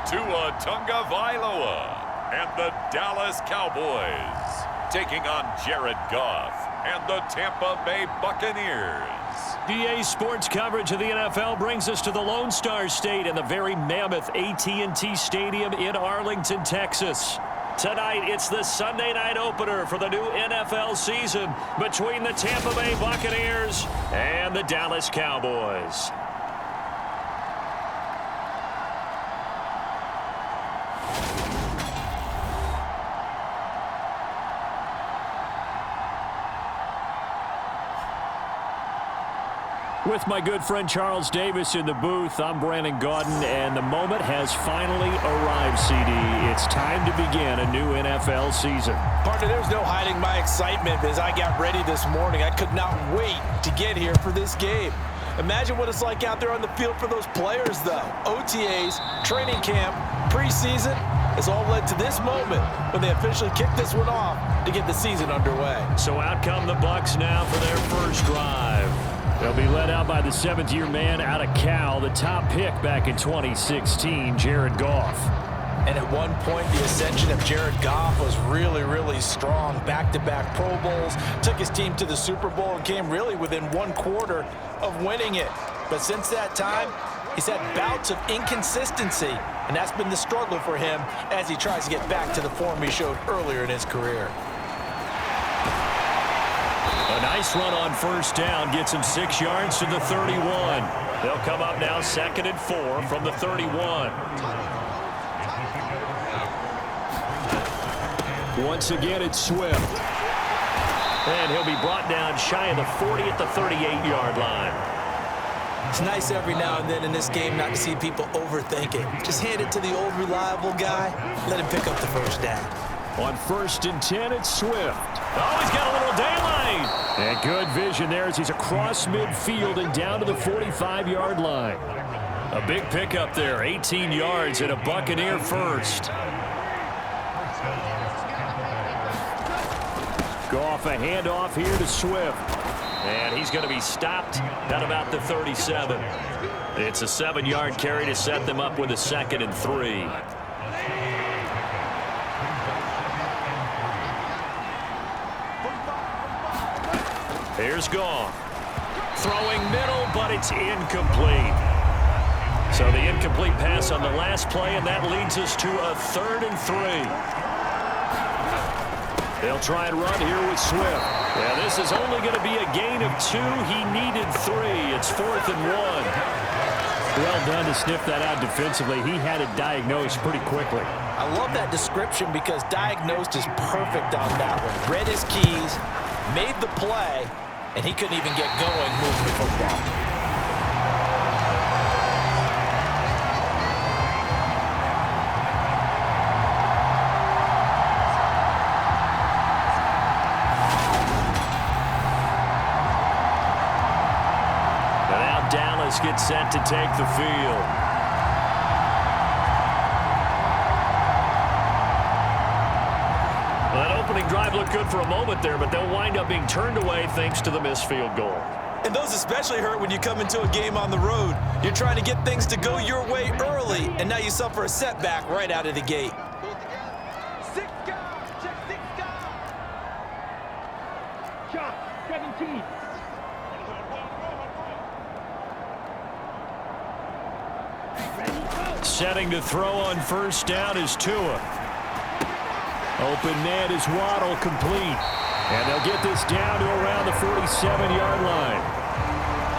Tua Tagovailoa and the Dallas Cowboys taking on Jared Goff and the Tampa Bay Buccaneers. DA Sports coverage of the NFL brings us to the Lone Star State and the very mammoth AT&T Stadium in Arlington, Texas. Tonight, it's the Sunday night opener for the new NFL season between the Tampa Bay Buccaneers and the Dallas Cowboys. With my good friend Charles Davis in the booth, I'm Brandon Gaudin, and the moment has finally arrived, CD. It's time to begin a new NFL season. Partner, there's no hiding my excitement as I got ready this morning. I could not wait to get here for this game. Imagine what it's like out there on the field for those players, though. OTAs, training camp, preseason has all led to this moment when they officially kick this one off to get the season underway. So out come the Bucs now for their first drive. They'll be led out by the seventh-year man out of Cal, the top pick back in 2016, Jared Goff. And at one point, the ascension of Jared Goff was really, really strong. Back-to-back Pro Bowls, took his team to the Super Bowl and came really within one quarter of winning it. But since that time, he's had bouts of inconsistency, and that's been the struggle for him as he tries to get back to the form he showed earlier in his career. A nice run on first down gets him 6 yards to the 31. They'll come up now 2nd and 4 from the 31. Once again, it's Swift. And he'll be brought down shy of the 40 at the 38-yard line. It's nice every now and then in this game not to see people overthink it. Just hand it to the old reliable guy, let him pick up the first down. On 1st and 10, it's Swift. Oh, he's got a little daylight. And good vision there as he's across midfield and down to the 45-yard line. A big pickup there, 18 yards and a Buccaneer first. Goff a handoff here to Swift. And he's going to be stopped at about the 37. It's a 7-yard carry to set them up with a 2nd and 3. Here's Goff. Throwing middle, but it's incomplete. So the incomplete pass on the last play, and that leads us to a 3rd and 3. They'll try and run here with Swift. Yeah, this is only going to be a gain of 2. He needed 3. It's 4th and 1. Well done to sniff that out defensively. He had it diagnosed pretty quickly. I love that description because diagnosed is perfect on that one. Read his keys, made the play, and he couldn't even get going moving the football. And now Dallas gets set to take the field. Drive looked good for a moment there, but they'll wind up being turned away thanks to the missed field goal. And those especially hurt when you come into a game on the road. You're trying to get things to go your way early, and now you suffer a setback right out of the gate. Shot 17. Setting to throw on first down is Tua. Open net is Waddle, complete. And they'll get this down to around the 47-yard line.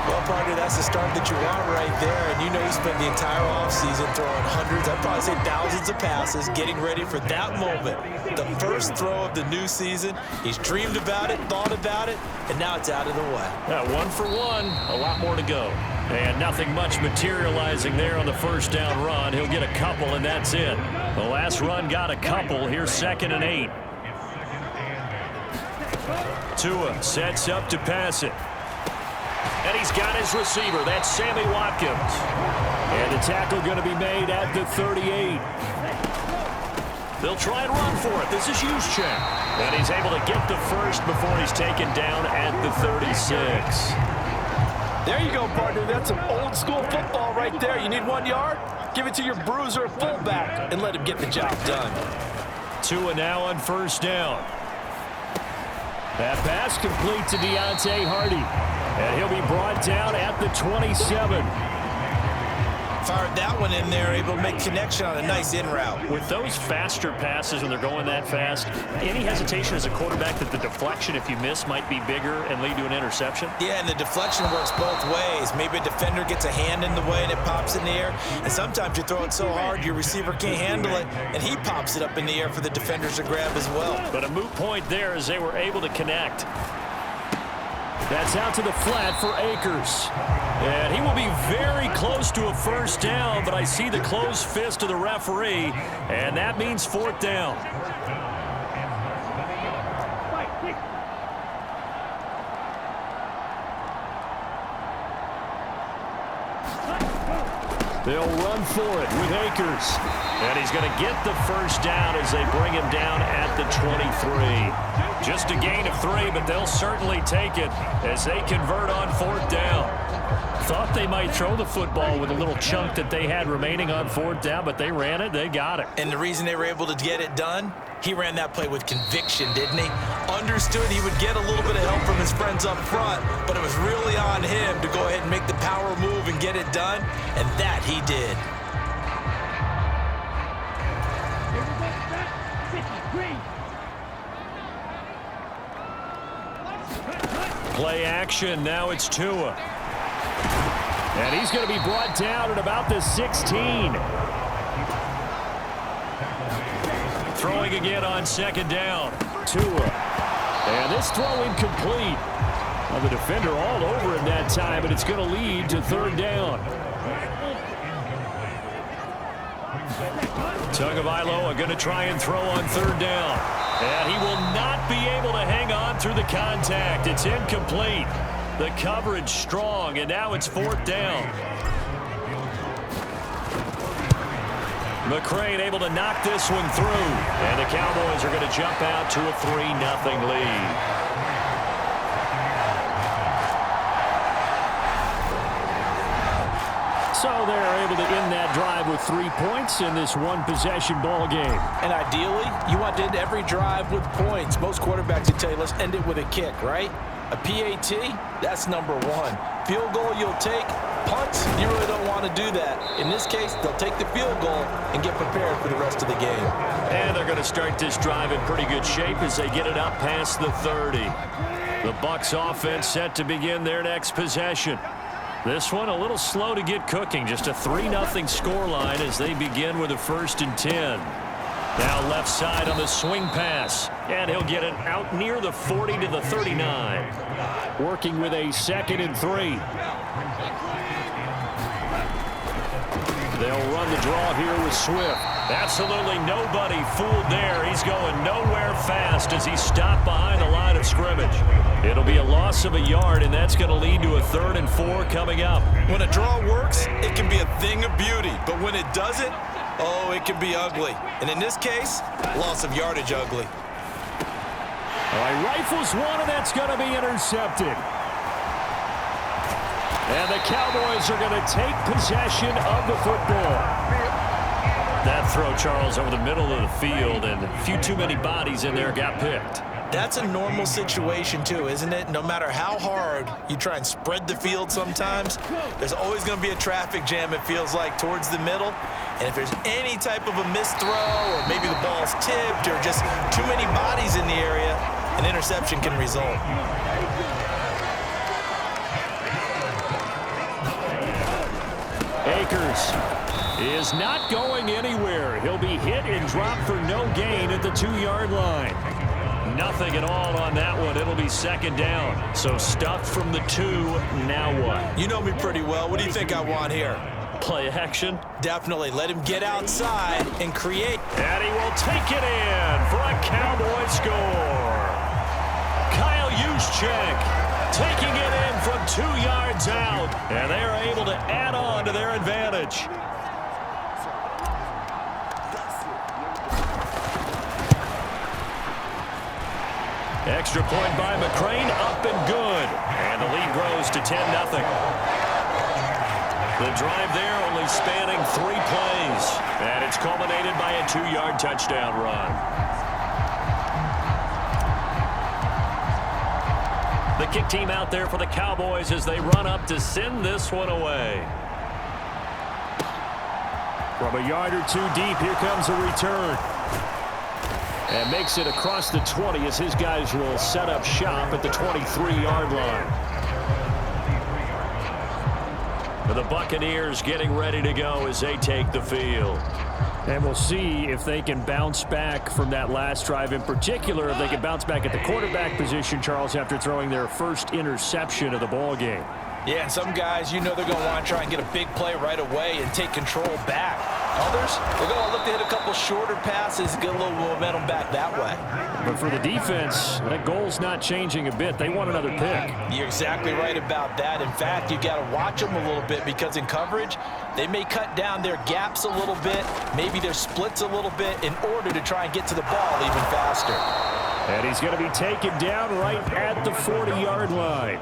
Well, partner, that's the start that you want right there. And you know he spent the entire offseason throwing hundreds, I'd probably say thousands of passes, getting ready for that moment. The first throw of the new season. He's dreamed about it, thought about it, and now it's out of the way. Yeah, 1 for 1, a lot more to go. And nothing much materializing there on the first down run. He'll get a couple, and that's it. The last run got a couple. Here's 2nd and 8. Tua sets up to pass it. And he's got his receiver. That's Sammy Watkins. And the tackle going to be made at the 38. They'll try and run for it. This is Juszczyk. And he's able to get the first before he's taken down at the 36. There you go, partner. That's some old school football right there. You need 1 yard? Give it to your bruiser or fullback and let him get the job done. Tua now on first down. That pass complete to Deontay Hardy. And he'll be brought down at the 27. Fired that one in there, able to make connection on a nice in route. With those faster passes when they're going that fast, any hesitation as a quarterback that the deflection, if you miss, might be bigger and lead to an interception? Yeah, and the deflection works both ways. Maybe a defender gets a hand in the way and it pops in the air. And sometimes you throw it so hard your receiver can't handle it, and he pops it up in the air for the defenders to grab as well. But a moot point there as they were able to connect. That's out to the flat for Akers. And he will be very close to a first down, but I see the closed fist of the referee, and that means fourth down. They'll run for it with Akers. And he's going to get the first down as they bring him down at the 23. Just a gain of 3, but they'll certainly take it as they convert on fourth down. Thought they might throw the football with a little chunk that they had remaining on fourth down, but they ran it, they got it. And the reason they were able to get it done, he ran that play with conviction, didn't he? Understood he would get a little bit of help from his friends up front, but it was really on him to go ahead and make the power move and get it done, and that he did. Play action, now it's Tua. And he's going to be brought down at about the 16. Throwing again on second down. Tua. And this throw incomplete. Well, the defender all over him that time, but it's going to lead to third down. Tagovailoa going to try and throw on third down. And he will not be able to hang on through the contact. It's incomplete. The coverage strong, and now it's fourth down. McCrane able to knock this one through. And the Cowboys are going to jump out to a 3-0 lead. So they're able to end that drive with 3 points in this one-possession ball game. And ideally, you want to end every drive with points. Most quarterbacks would tell you, let's end it with a kick, right? A PAT, that's number 1. Field goal you'll take. Punts, you really don't want to do that. In this case, they'll take the field goal and get prepared for the rest of the game. And they're going to start this drive in pretty good shape as they get it up past the 30. The Bucs offense set to begin their next possession. This one a little slow to get cooking. Just a 3-0 scoreline as they begin with a 1st and 10. Now left side on the swing pass. And he'll get it out near the 40 to the 39. Working with a 2nd and 3. They'll run the draw here with Swift. Absolutely nobody fooled there. He's going nowhere fast as he's stopped behind the line of scrimmage. It'll be a loss of a yard, and that's going to lead to a 3rd and 4 coming up. When a draw works, it can be a thing of beauty. But when it doesn't, oh, it can be ugly. And in this case, loss of yardage ugly. All right, rifles one, and that's going to be intercepted. And the Cowboys are going to take possession of the football. That throw, Charles, over the middle of the field, and a few too many bodies in there got picked. That's a normal situation, too, isn't it? No matter how hard you try and spread the field sometimes, there's always going to be a traffic jam, it feels like, towards the middle. And if there's any type of a missed throw, or maybe the ball's tipped, or just too many bodies in the area, an interception can result. Akers is not going anywhere. He'll be hit and dropped for no gain at the 2-yard line. Nothing at all on that one. It'll be 2nd down. So stuffed from the 2. Now what? You know me pretty well. What do you think I want here? Play action? Definitely. Let him get outside and create. And he will take it in for a Cowboy score. Kyle Juszczyk taking it in from 2 yards out. And they are able to add on to their advantage. Extra point by McCrane, up and good. And And the lead grows to 10-0. The drive there only spanning 3 plays. And it's culminated by a 2-yard touchdown run. The kick team out there for the Cowboys as they run up to send this one away. From a yard or 2 deep, here comes a return. And makes it across the 20 as his guys will set up shop at the 23-yard line. The Buccaneers getting ready to go as they take the field. And we'll see if they can bounce back from that last drive, in particular if they can bounce back at the quarterback position, Charles, after throwing their first interception of the ball game. Yeah, and some guys, you know they're going to want to try and get a big play right away and take control back. Others, they're going to look to hit a couple shorter passes, get a little momentum back that way. But for the defense, that goal's not changing a bit. They want another pick. You're exactly right about that. In fact, you got to watch them a little bit because in coverage, they may cut down their gaps a little bit, maybe their splits a little bit in order to try and get to the ball even faster. And he's going to be taken down right at the 40-yard line.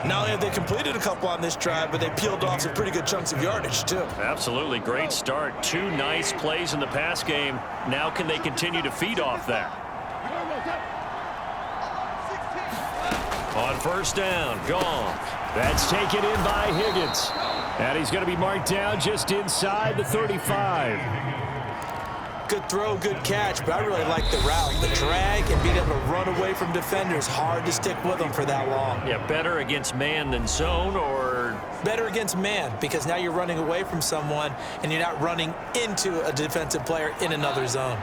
Not only have they completed a couple on this drive, but they peeled off some pretty good chunks of yardage, too. Absolutely. Great start. 2 nice plays in the pass game. Now can they continue to feed off that? On first down, Goff. That's taken in by Higgins. And he's going to be marked down just inside the 35. Good throw, good catch, but I really like the route. The drag and being able to run away from defenders, hard to stick with them for that long. Yeah, better against man than zone, or? Better against man, because now you're running away from someone and you're not running into a defensive player in another zone.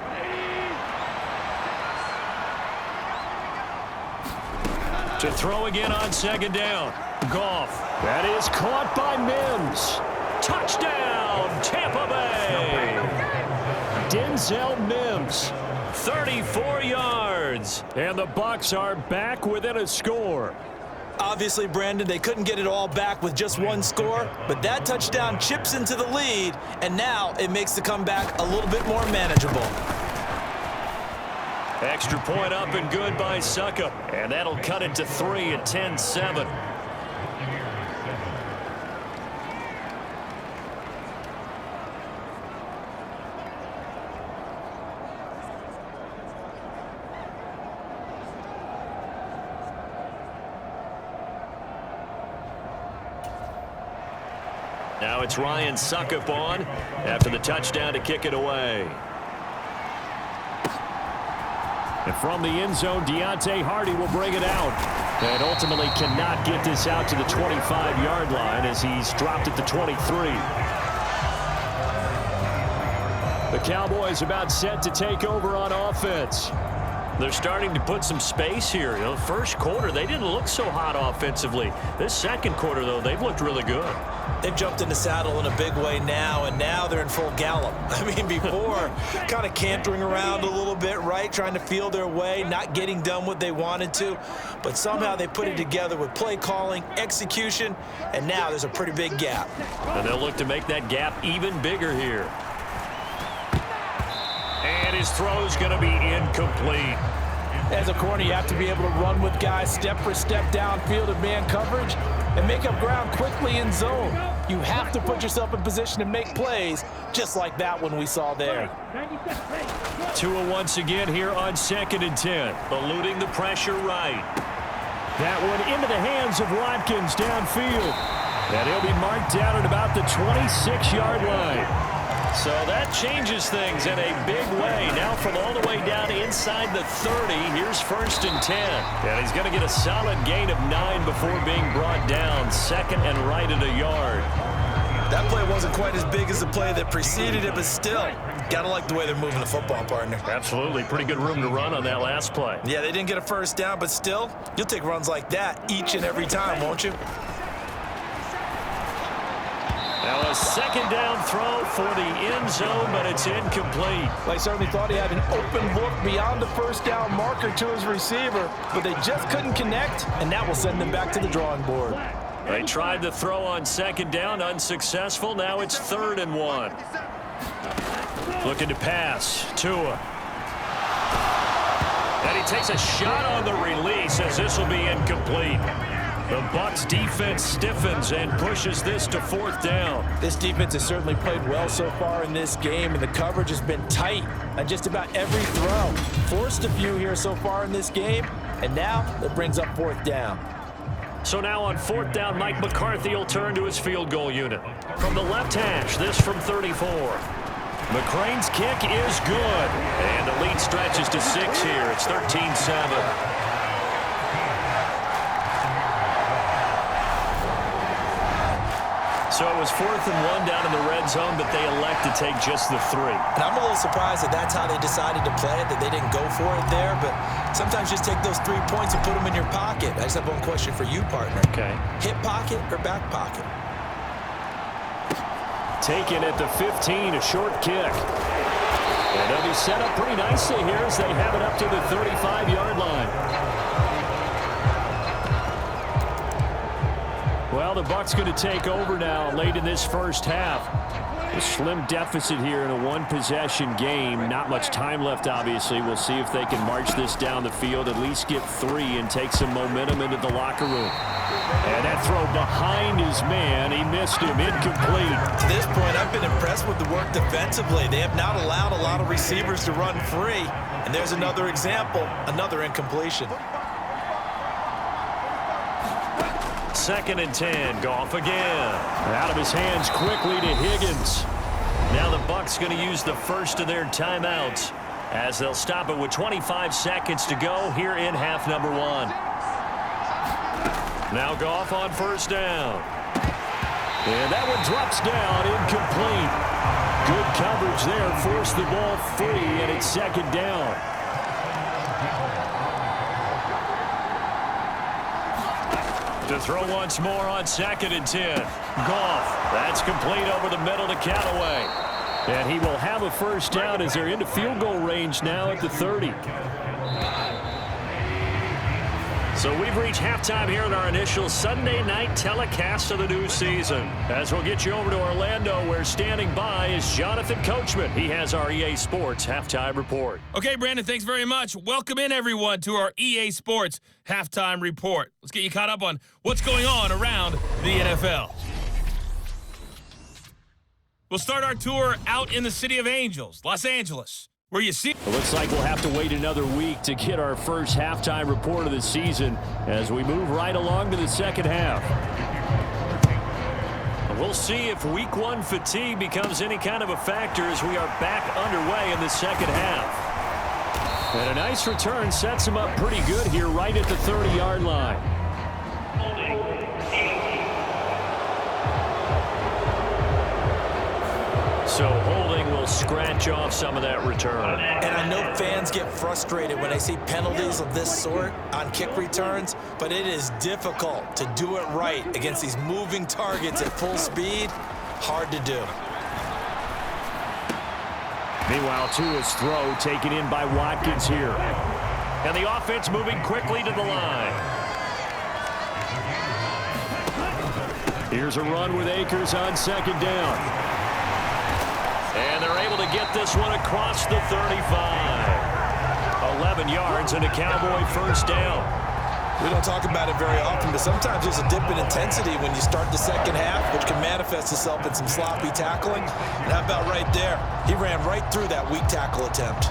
To throw again on second down. Goff. That is caught by Mims. Touchdown, Tampa Bay. Denzel Mims. 34 yards. And the Bucs are back within a score. Obviously, Brandon, they couldn't get it all back with just one score, but that touchdown chips into the lead, and now it makes the comeback a little bit more manageable. Extra point up and good by Succop. And that'll cut it to 3 at 10-7. Now it's Ryan Succop on after the touchdown to kick it away. And from the end zone, Deontay Hardy will bring it out. And ultimately cannot get this out to the 25-yard line as he's dropped at the 23. The Cowboys about set to take over on offense. They're starting to put some space here. You know, first quarter, they didn't look so hot offensively. This second quarter, though, they've looked really good. They've jumped in the saddle in a big way now, and now they're in full gallop. I mean, before, kind of cantering around a little bit, right? Trying to feel their way, not getting done what they wanted to. But somehow they put it together with play calling, execution, and now there's a pretty big gap. And they'll look to make that gap even bigger here. And his throw's going to be incomplete. As a corner, you have to be able to run with guys step for step downfield in man coverage and make up ground quickly in zone. You have to put yourself in position to make plays, just like that one we saw there. Tua once again here on 2nd and 10, eluding the pressure right. That one into the hands of Watkins downfield. And he'll be marked down at about the 26-yard line. So that changes things in a big way. Now from all the way down inside the 30, here's 1st and 10. And he's going to get a solid gain of 9 before being brought down. 2nd and right at a yard. That play wasn't quite as big as the play that preceded it, but still, got to like the way they're moving the football, partner. Absolutely. Pretty good room to run on that last play. Yeah, they didn't get a first down, but still, you'll take runs like that each and every time, won't you? Now a 2nd down throw for the end zone, but it's incomplete. Well, he certainly thought he had an open look beyond the first down marker to his receiver, but they just couldn't connect, and that will send them back to the drawing board. They tried the throw on 2nd down, unsuccessful. Now it's 3rd and 1. Looking to pass. Tua. And he takes a shot on the release as this will be incomplete. The Bucs defense stiffens and pushes this to 4th down. This defense has certainly played well so far in this game, and the coverage has been tight on just about every throw. Forced a few here so far in this game, and now it brings up 4th down. So now on 4th down, Mike McCarthy will turn to his field goal unit. From the left hash, this from 34. McCrane's kick is good, and the lead stretches to 6 here. It's 13-7. So it was 4th and 1 down in the red zone, but they elect to take just the 3. And I'm a little surprised that that's how they decided to play it, that they didn't go for it there. But sometimes just take those 3 points and put them in your pocket. I just have one question for you, partner. Okay. Hip pocket or back pocket? Taken at the 15, a short kick. And they'll be set up pretty nicely here as they have it up to the 35-yard line. Well, the Bucs going to take over now late in this first half. A slim deficit here in a one-possession game. Not much time left, obviously. We'll see if they can march this down the field, at least get 3 and take some momentum into the locker room. And that throw behind his man. He missed him. Incomplete. To this point, I've been impressed with the work defensively. They have not allowed a lot of receivers to run free. And there's another example, another incompletion. 2nd and 10. Goff again. Out of his hands quickly to Higgins. Now the Bucs going to use the first of their timeouts as they'll stop it with 25 seconds to go here in half number 1. Now Goff on 1st down. And that one drops down, incomplete. Good coverage there, forced the ball free, and it's 2nd down. To throw once more on 2nd and 10. Goff, that's complete over the middle to Callaway. And he will have a 1st down as they're into field goal range now at the 30. So we've reached halftime here in our initial Sunday night telecast of the new season. As we'll get you over to Orlando, where standing by is Jonathan Coachman. He has our EA Sports Halftime Report. Okay, Brandon, thanks very much. Welcome in, everyone, to our EA Sports Halftime Report. Let's get you caught up on what's going on around the NFL. We'll start our tour out in the City of Angels, Los Angeles, where you see... It looks like we'll have to wait another week to get our first halftime report of the season as we move right along to the second half. We'll see if week 1 fatigue becomes any kind of a factor as we are back underway in the second half. And a nice return sets him up pretty good here right at the 30-yard line. So holding will scratch off some of that return. And I know fans get frustrated when they see penalties of this sort on kick returns, but it is difficult to do it right against these moving targets at full speed. Hard to do. Meanwhile, Tua's throw taken in by Watkins here. And the offense moving quickly to the line. Here's a run with Akers on 2nd down. And they're able to get this one across the 35. 11 yards and a Cowboy 1st down. We don't talk about it very often, but sometimes there's a dip in intensity when you start the second half, which can manifest itself in some sloppy tackling. And how about right there? He ran right through that weak tackle attempt.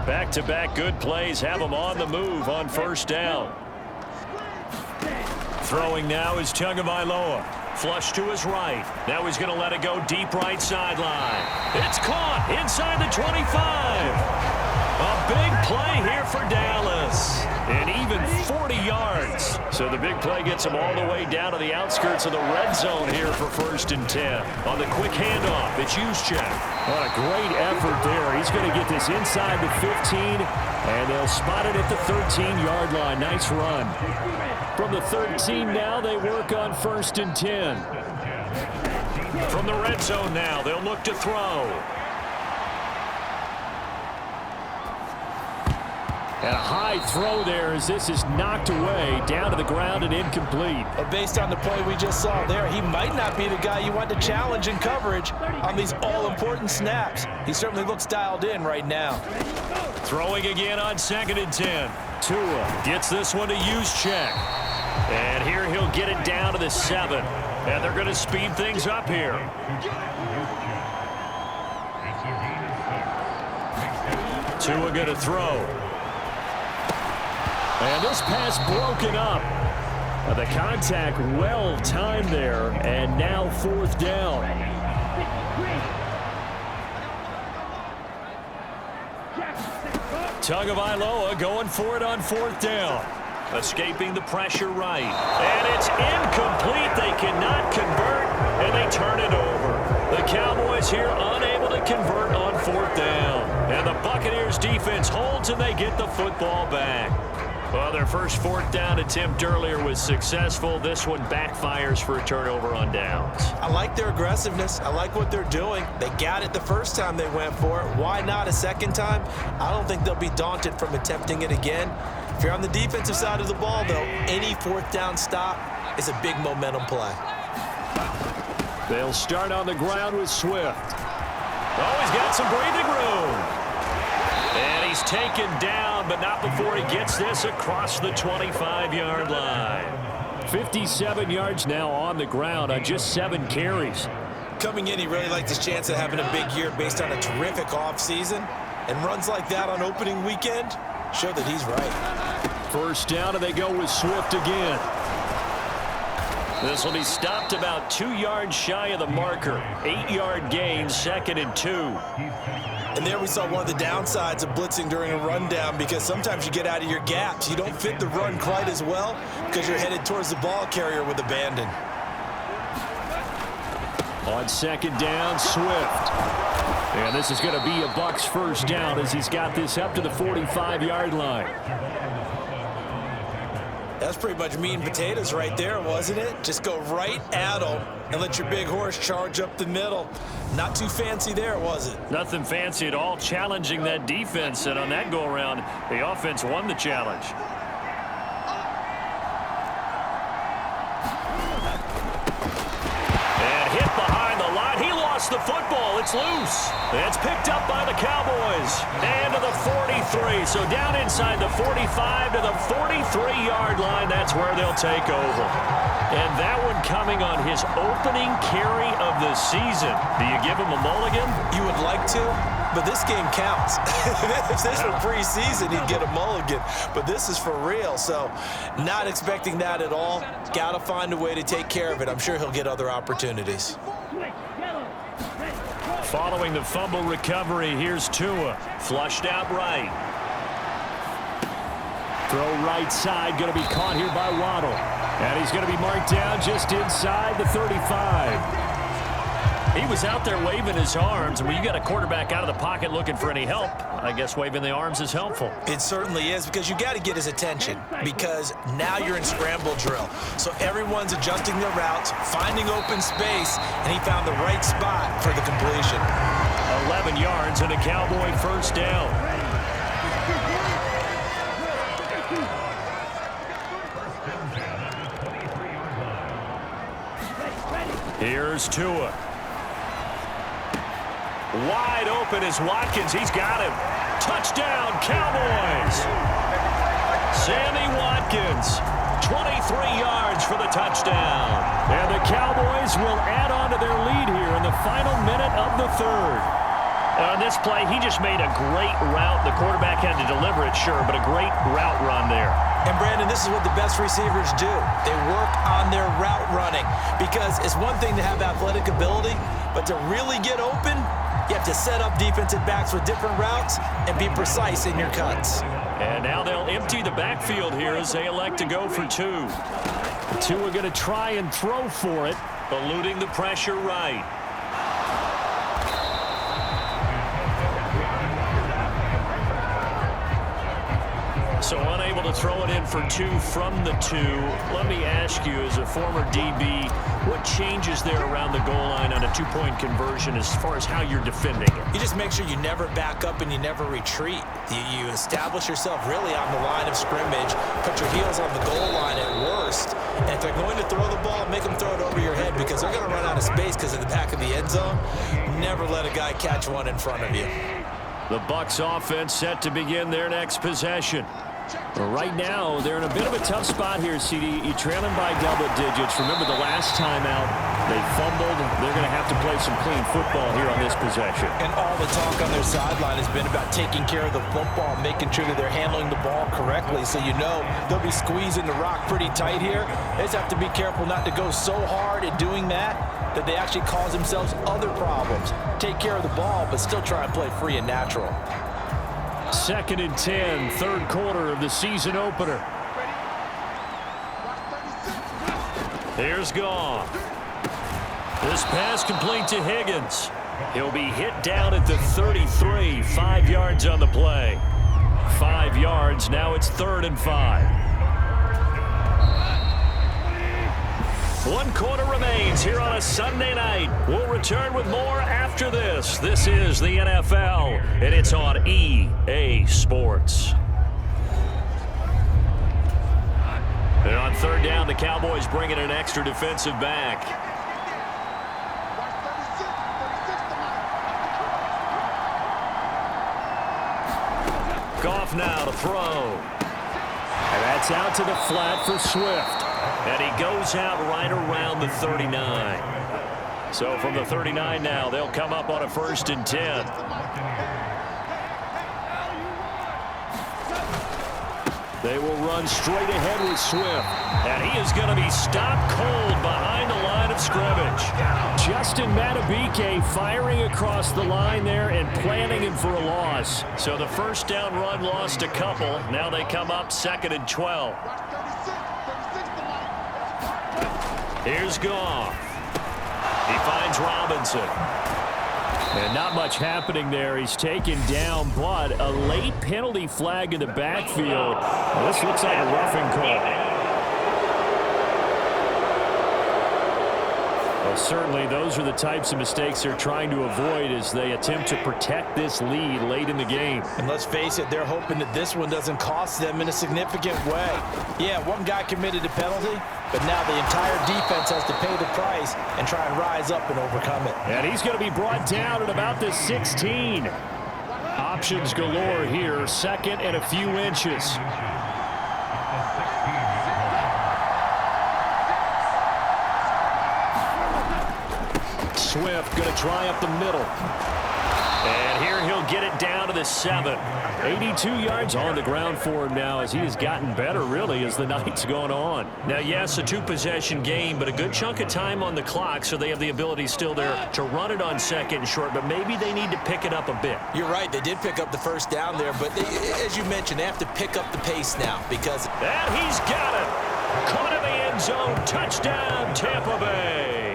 Back-to-back good plays have him on the move on 1st down. Throwing now is Tagovailoa. Flush to his right. Now he's going to let it go deep right sideline. It's caught inside the 25. A big play here for Dallas. And even 40 yards. So the big play gets him all the way down to the outskirts of the red zone here for 1st and 10. On the quick handoff, it's Juszczyk. What a great effort there. He's going to get this inside the 15, and they'll spot it at the 13-yard line. Nice run. From the 13 now, they work on 1st and 10. From the red zone now, they'll look to throw. And a high throw there as this is knocked away, down to the ground and incomplete. But based on the play we just saw there, he might not be the guy you want to challenge in coverage on these all-important snaps. He certainly looks dialed in right now. Throwing again on 2nd and 10. Tua gets this one to Juszczyk. And here he'll get it down to the 7. And they're going to speed things up here. Tua going to throw. And this pass broken up. The contact well timed there, and now 4th down. Tagovailoa going for it on 4th down. Escaping the pressure right. And it's incomplete. They cannot convert, and they turn it over. The Cowboys here unable to convert on 4th down. And the Buccaneers defense holds, and they get the football back. Well, their first 4th down attempt earlier was successful. This one backfires for a turnover on downs. I like their aggressiveness. I like what they're doing. They got it the first time they went for it. Why not a second time? I don't think they'll be daunted from attempting it again. If you're on the defensive side of the ball, though, any 4th down stop is a big momentum play. They'll start on the ground with Swift. Oh, he's got some breathing room. And he's taken down, but not before he gets this across the 25-yard line. 57 yards now on the ground on just 7 carries. Coming in, he really liked his chance of having a big year based on a terrific offseason. And runs like that on opening weekend show that he's right. 1st down, and they go with Swift again. This will be stopped about 2 yards shy of the marker. 8-yard gain, 2nd and 2. And there we saw one of the downsides of blitzing during a rundown, because sometimes you get out of your gaps. You don't fit the run quite as well because you're headed towards the ball carrier with abandon. On 2nd down, Swift. And this is going to be a Bucs 1st down as he's got this up to the 45-yard line. That's pretty much meat and potatoes right there, wasn't it? Just go right at them and let your big horse charge up the middle. Not too fancy there, was it? Nothing fancy at all, challenging that defense. And on that go-around, the offense won the challenge. And hit behind the line. He lost the football. It's loose. It's picked up by the Cowboys. And to the 43. So down inside the 45 to the 43-yard line. That's where they'll take over. And that one coming on his opening carry of the season. Do you give him a mulligan? You would like to, but this game counts. If this were preseason, he'd get a mulligan. But this is for real, so not expecting that at all. Got to find a way to take care of it. I'm sure he'll get other opportunities. Following the fumble recovery, here's Tua. Flushed out right. Throw right side, going to be caught here by Waddle. And he's going to be marked down just inside the 35. He was out there waving his arms, and when you got a quarterback out of the pocket looking for any help, I guess waving the arms is helpful. It certainly is, because you got to get his attention, because now you're in scramble drill. So everyone's adjusting their routes, finding open space, and he found the right spot for the completion. 11 yards and a Cowboy 1st down. Here's Tua. Wide open is Watkins. He's got him. Touchdown, Cowboys. Sammy Watkins, 23 yards for the touchdown. And the Cowboys will add on to their lead here in the final minute of the 3rd. On this play, he just made a great route. The quarterback had to deliver it, sure, but a great route run there. And, Brandon, this is what the best receivers do. They work on their route running, because it's one thing to have athletic ability, but to really get open, you have to set up defensive backs with different routes and be precise in your cuts. And now they'll empty the backfield here as they elect to go for 2. Tua going to try and throw for it, eluding the pressure right. So unable to They'll throw it in for 2 from the 2. Let me ask you, as a former DB, what changes there around the goal line on a 2-point conversion as far as how you're defending it? You just make sure you never back up and you never retreat. You establish yourself really on the line of scrimmage, put your heels on the goal line at worst, and if they're going to throw the ball, make them throw it over your head because they're going to run out of space because of the back of the end zone. Never let a guy catch one in front of you. The Bucs offense set to begin their next possession. But right now, they're in a bit of a tough spot here, CD. You're trailing by double digits. Remember the last time out, they fumbled. They're going to have to play some clean football here on this possession. And all the talk on their sideline has been about taking care of the football, making sure that they're handling the ball correctly. So you know they'll be squeezing the rock pretty tight here. They just have to be careful not to go so hard at doing that they actually cause themselves other problems. Take care of the ball, but still try and play free and natural. 2nd and 10, third quarter of the season opener. Here's Goff. This pass complete to Higgins. He'll be hit down at the 33, 5 yards on the play. 5 yards, now it's 3rd and 5. 1 quarter remains here on a Sunday night. We'll return with more after this. This is the NFL, and it's on EA Sports. And on 3rd down, the Cowboys bring in an extra defensive back. Goff now to throw. And that's out to the flat for Swift. And he goes out right around the 39. So from the 39 now, they'll come up on a 1st and 10. They will run straight ahead with Swift. And he is going to be stopped cold behind the line of scrimmage. Justin Madubuike firing across the line there and planting him for a loss. So the 1st down run lost a couple. Now they come up 2nd and 12. Here's Goff. He finds Robinson. And not much happening there. He's taken down, but a late penalty flag in the backfield. Well, this looks like a roughing call. Well, certainly those are the types of mistakes they're trying to avoid as they attempt to protect this lead late in the game. And let's face it, they're hoping that this one doesn't cost them in a significant way. Yeah, one guy committed a penalty, but now the entire defense has to pay the price and try and rise up and overcome it. And he's going to be brought down at about the 16. Options galore here, 2nd and a few inches. Swift going to try up the middle. And here he'll get it down to the 7. 82 yards on the ground for him now as he has gotten better, really, as the night's gone on. Now, yes, a 2-possession game, but a good chunk of time on the clock, so they have the ability still there to run it on 2nd and short, but maybe they need to pick it up a bit. You're right. They did pick up the 1st down there, but as you mentioned, they have to pick up the pace now because... And he's got it. Caught in the end zone. Touchdown, Tampa Bay.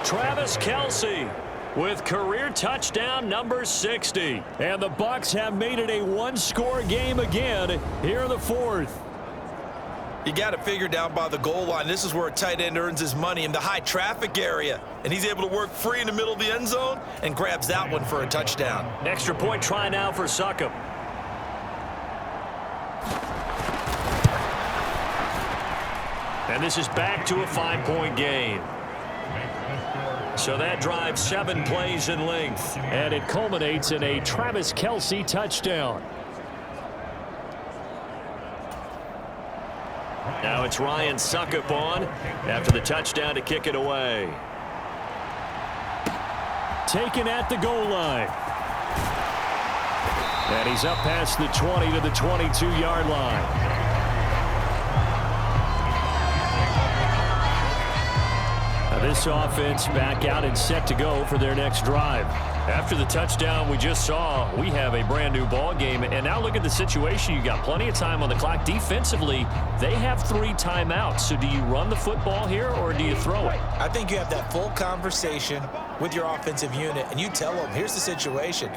Travis Kelce with career touchdown number 60. And the Bucs have made it a 1-score game again here in the 4th. You got to figure down by the goal line. This is where a tight end earns his money in the high traffic area. And he's able to work free in the middle of the end zone and grabs that one for a touchdown. Extra point try now for Succop. And this is back to a 5-point game. So that drives 7 plays in length. And it culminates in a Travis Kelce touchdown. Now it's Ryan Succop on after the touchdown to kick it away. Taken at the goal line. And he's up past the 20 to the 22-yard line. This offense back out and set to go for their next drive. After the touchdown we just saw, we have a brand new ball game. And now look at the situation. You got plenty of time on the clock. Defensively, they have 3 timeouts. So do you run the football here or do you throw it? I think you have that full conversation with your offensive unit and you tell them, here's the situation.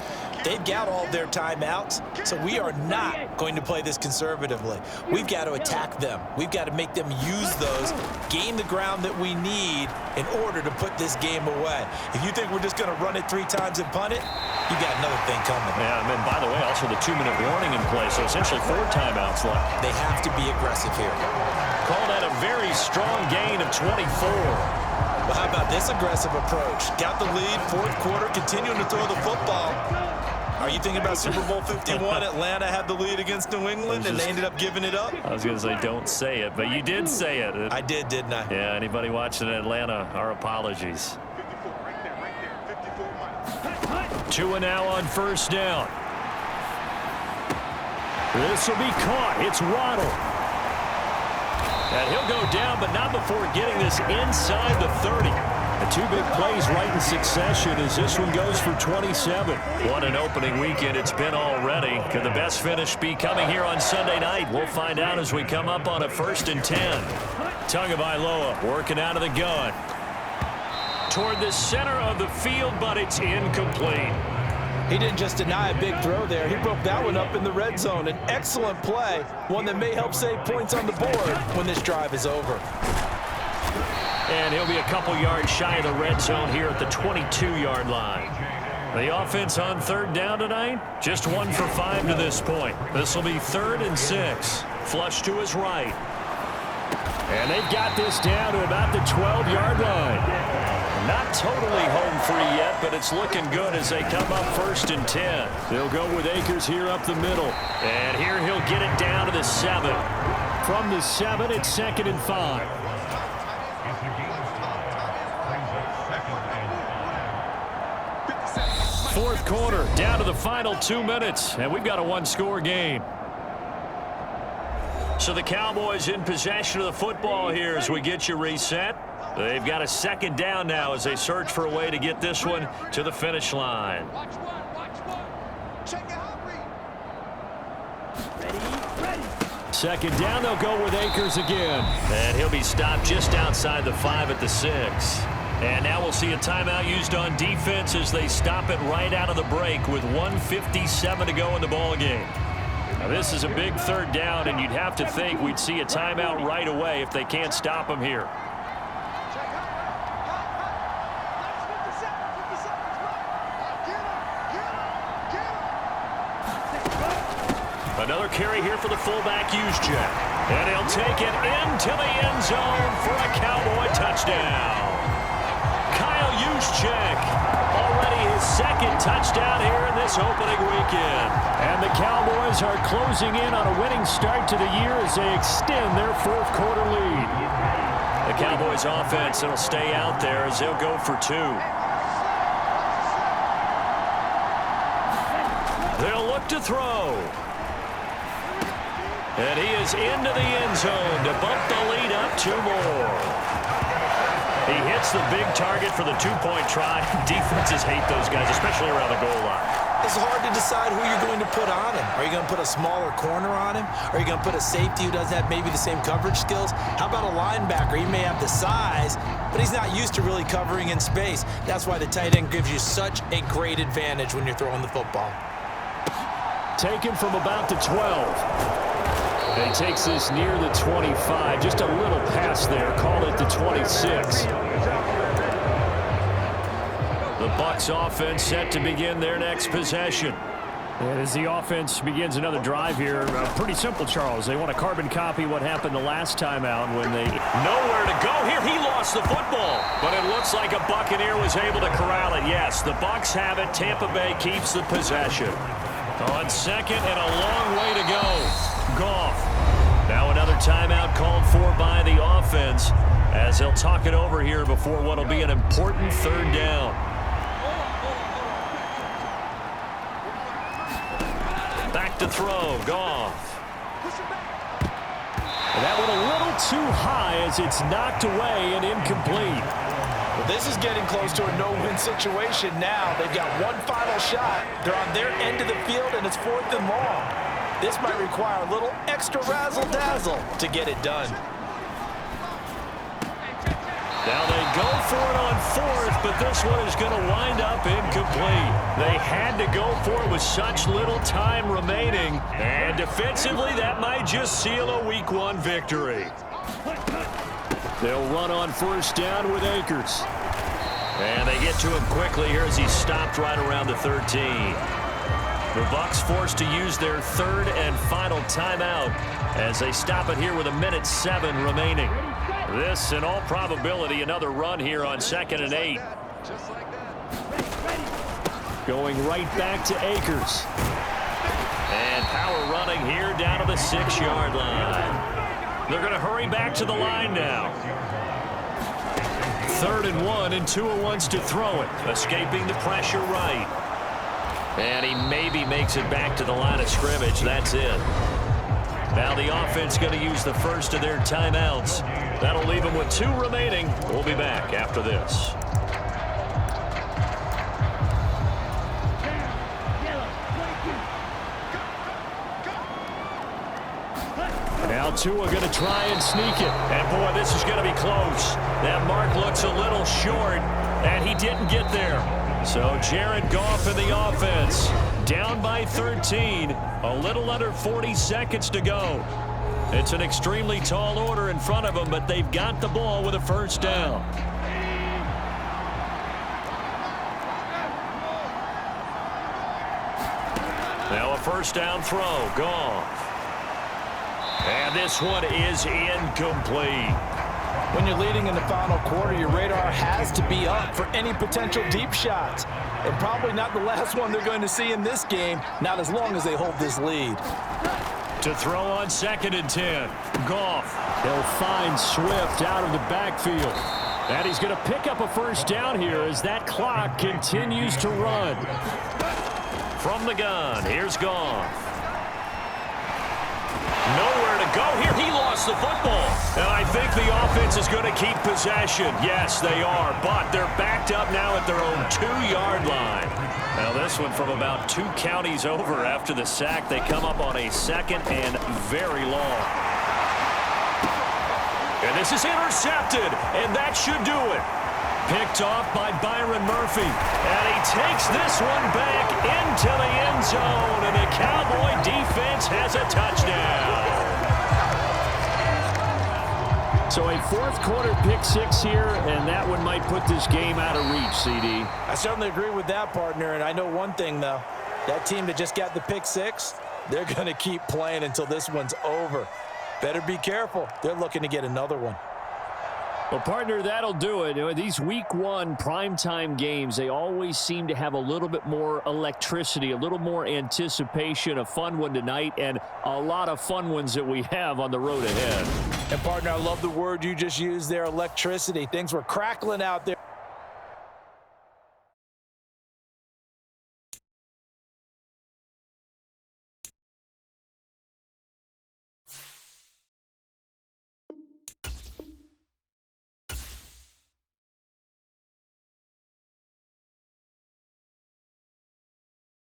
They've got all their timeouts, so we are not going to play this conservatively. We've got to attack them. We've got to make them use those, gain the ground that we need in order to put this game away. If you think we're just going to run it 3 times and punt it, you got another thing coming. Yeah, and then, by the way, also the 2-minute warning in play, so essentially 4 timeouts left. They have to be aggressive here. Call that a very strong gain of 24. Well, how about this aggressive approach? Got the lead, 4th quarter, continuing to throw the football. Are you thinking about Super Bowl 51? Atlanta had the lead against New England, and they ended up giving it up? I was going to say don't say it, but you did say it. I did, didn't I? Yeah, anybody watching Atlanta, our apologies. 2 now on 1st down. This will be caught. It's Waddle. And he'll go down, but not before getting this inside the 30. The 2 big plays right in succession as this one goes for 27. What an opening weekend it's been already. Could the best finish be coming here on Sunday night? We'll find out as we come up on a 1st and 10. Tagovailoa working out of the gun. Toward the center of the field, but it's incomplete. He didn't just deny a big throw there. He broke that one up in the red zone. An excellent play, one that may help save points on the board when this drive is over. And he'll be a couple yards shy of the red zone here at the 22-yard line. The offense on 3rd down tonight, just 1 for 5 to this point. This will be 3rd and 6. Flush to his right. And they've got this down to about the 12-yard line. Not totally home free yet, but it's looking good as they come up 1st and 10. They'll go with Akers here up the middle. And here he'll get it down to the 7. From the 7, it's 2nd and 5. Fourth quarter, down to the final 2 minutes, and we've got a 1-score game. So the Cowboys in possession of the football here as we get you reset. They've got a 2nd down now as they search for a way to get this one to the finish line. Second down, they'll go with Akers again. And he'll be stopped just outside the 5 at the 6. And now we'll see a timeout used on defense as they stop it right out of the break with 1:57 to go in the ball game. Now this is a big 3rd down, and you'd have to think we'd see a timeout right away if they can't stop him here. Another carry here for the fullback, Juszczyk. And he'll take it into the end zone for a Cowboy touchdown. Kyle Juszczyk, already his 2nd touchdown here in this opening weekend. And the Cowboys are closing in on a winning start to the year as they extend their 4th quarter lead. The Cowboys offense will stay out there as they'll go for 2. They'll look to throw. And he is into the end zone to bump the lead up 2 more. He hits the big target for the 2-point try. Defenses hate those guys, especially around the goal line. It's hard to decide who you're going to put on him. Are you going to put a smaller corner on him? Are you going to put a safety who doesn't have maybe the same coverage skills? How about a linebacker? He may have the size, but he's not used to really covering in space. That's why the tight end gives you such a great advantage when you're throwing the football. Taken from about the 12. He takes this near the 25. Just a little pass there. Call it the 26. The Bucs offense set to begin their next possession. And as the offense begins another drive here, pretty simple, Charles. They want to carbon copy what happened the last time out when they... Nowhere to go here. He lost the football. But it looks like a Buccaneer was able to corral it. Yes, the Bucs have it. Tampa Bay keeps the possession. On 2nd and a long way to go. Goff. Now another timeout called for by the offense as they'll talk it over here before what will be an important 3rd down. Back to throw. Goff. And that one a little too high as it's knocked away and incomplete. Well, this is getting close to a no-win situation now. They've got one final shot. They're on their end of the field, and it's 4th and long. This might require a little extra razzle-dazzle to get it done. Now they go for it on fourth, but this one is going to wind up incomplete. They had to go for it with such little time remaining, and defensively that might just seal a Week 1 victory. They'll run on first down with Akers. And they get to him quickly here as he stopped right around the 13. The Bucs forced to use their third and final timeout as they stop it here with 1:07 remaining. This, in all probability, another run here on 2nd and 8. Going right back to Akers. And power running here down to the 6-yard line. They're going to hurry back to the line now. 3rd and 1, and Tua wants to throw it. Escaping the pressure right. And he maybe makes it back to the line of scrimmage. That's it. Now the offense going to use the first of their timeouts. That'll leave them with 2 remaining. We'll be back after this. Now Tua going to try and sneak it. And boy, this is going to be close. That mark looks a little short, and he didn't get there. So Jared Goff in the offense. Down by 13. A little under 40 seconds to go. It's an extremely tall order in front of them, but they've got the ball with a first down. Now a first down throw. Goff. And this one is incomplete. When you're leading in the final quarter, your radar has to be up for any potential deep shots. And probably not the last one they're going to see in this game, not as long as they hold this lead. To throw on 2nd and 10. Goff. He'll find Swift out of the backfield. And he's going to pick up a first down here as that clock continues to run. From the gun, here's Goff. Nowhere to go here. He lost the football. And I think the offense is going to keep possession. Yes, they are. But they're backed up now at their own 2-yard line. Now this one from about 2 counties over after the sack. They come up on a 2nd and very long. And this is intercepted. And that should do it. Picked off by Byron Murphy. And he takes this one back into the end zone. And the Cowboy defense has a touchdown. So a 4th quarter pick 6 here, and that one might put this game out of reach, CD. I certainly agree with that, partner. And I know one thing, though. That team that just got the pick 6, they're going to keep playing until this one's over. Better be careful. They're looking to get another one. Well, partner, that'll do it. You know, these Week 1 primetime games, they always seem to have a little bit more electricity, a little more anticipation. A fun one tonight, and a lot of fun ones that we have on the road ahead. And, partner, I love the word you just used there, electricity. Things were crackling out there.